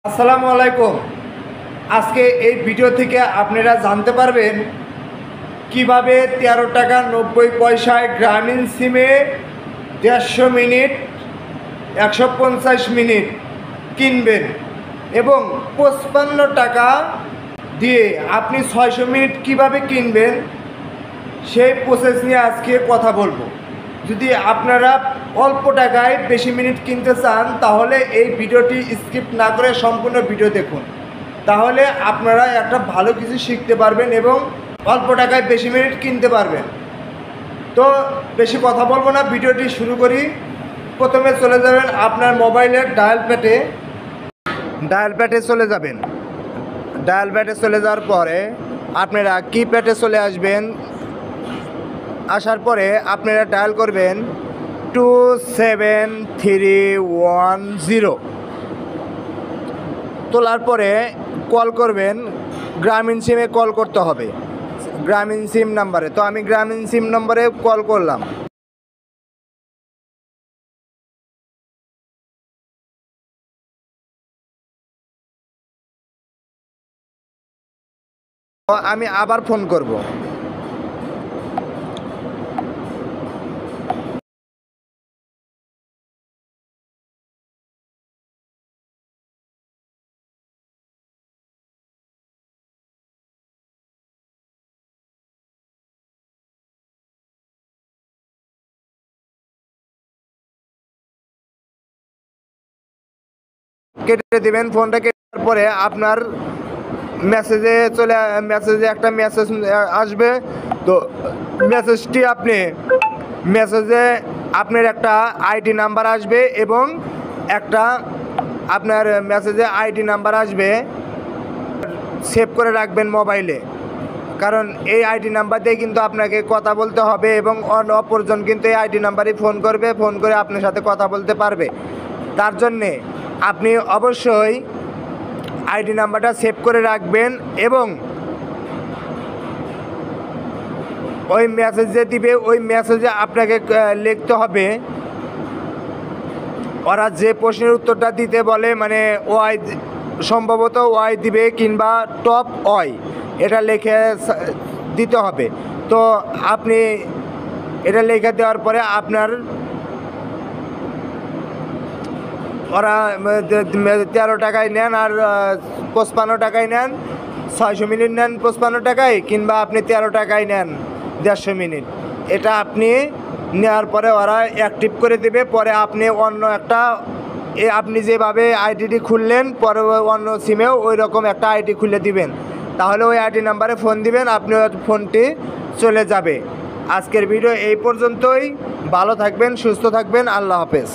আসসালামু আলাইকুম। আজকে এই ভিডিও থেকে আপনারা জানতে পারবেন কিভাবে 13 টাকা 90 পয়সায় গ্রামীণ সিমে 150 মিনিট 150 মিনিট কিনবেন এবং 55 টাকা দিয়ে আপনি 600 মিনিট কিভাবে কিনবেন সেই প্রসেস নিয়ে আজকে কথা বলবো। যদি আপনারা অল্প টাকায় বেশি মিনিট কিনতে চান তাহলে এই ভিডিওটি স্কিপ না করে সম্পূর্ণ ভিডিও দেখুন, তাহলে আপনারা একটা ভালো কিছু শিখতে পারবেন এবং অল্প টাকায় বেশি মিনিট কিনতে পারবেন। তো বেশি কথা বলবো না, ভিডিওটি শুরু করি। প্রথমে চলে যাবেন আপনার মোবাইলের ডায়াল প্যাডে চলে যাবেন। ডায়াল প্যাডে চলে যাওয়ার পরে আপনারা কিপ্যাডে চলে আসবেন। আসার পরে আপনারা ডায়াল করবেন 27310। তোলার পরে কল করবেন, গ্রামীণ সিমে কল করতে হবে, গ্রামীণ সিম নাম্বারে। তো আমি গ্রামীণ সিম নম্বরে কল করলাম। তো আমি আবার ফোন করব। কেটে দেবেন ফোনটা। কেটার পরে আপনার মেসেজে একটা মেসেজ আসবে। তো মেসেজটি মেসেজে আপনার একটা আইডি নাম্বার আসবে এবং আপনার মেসেজে আইডি নাম্বার আসবে। সেভ করে রাখবেন মোবাইলে, কারণ এই আইডি নাম্বার দিয়ে কিন্তু আপনাকে কথা বলতে হবে এবং অপরজন কিন্তু এই আইডি নাম্বারই ফোন করে আপনার সাথে কথা বলতে পারবে। তার জন্যে আপনি অবশ্যই আইডি নাম্বারটা সেভ করে রাখবেন এবং ওই মেসেজ যে দিবে ওই মেসেজে আপনাকে লিখতে হবে ওরা যে প্রশ্নের উত্তরটা দিতে বলে, মানে ওয়াই, সম্ভবত ওয়াই দিবে কিংবা টপ ওয়াই, এটা লিখে দিতে হবে। তো আপনি এটা লিখে দেওয়ার পরে ওরা 13 টাকায় নেন আর 55 টাকায় নেন, 600 মিনিট নেন 55 টাকায়, কিংবা আপনি 13 টাকায় নেন 150 মিনিট। এটা আপনি নেওয়ার পরে ওরা অ্যাক্টিভ করে দেবে। পরে আপনি অন্য একটা আপনি যেভাবে আইডিটি খুললেন পরে অন্য সিমেও ওই রকম একটা আইডি খুলে দিবেন। তাহলে ওই আইডি নাম্বারে ফোন দিবেন, আপনি ফোনটি চলে যাবে। আজকের ভিডিও এই পর্যন্তই। ভালো থাকবেন, সুস্থ থাকবেন, আল্লাহ হাফেজ।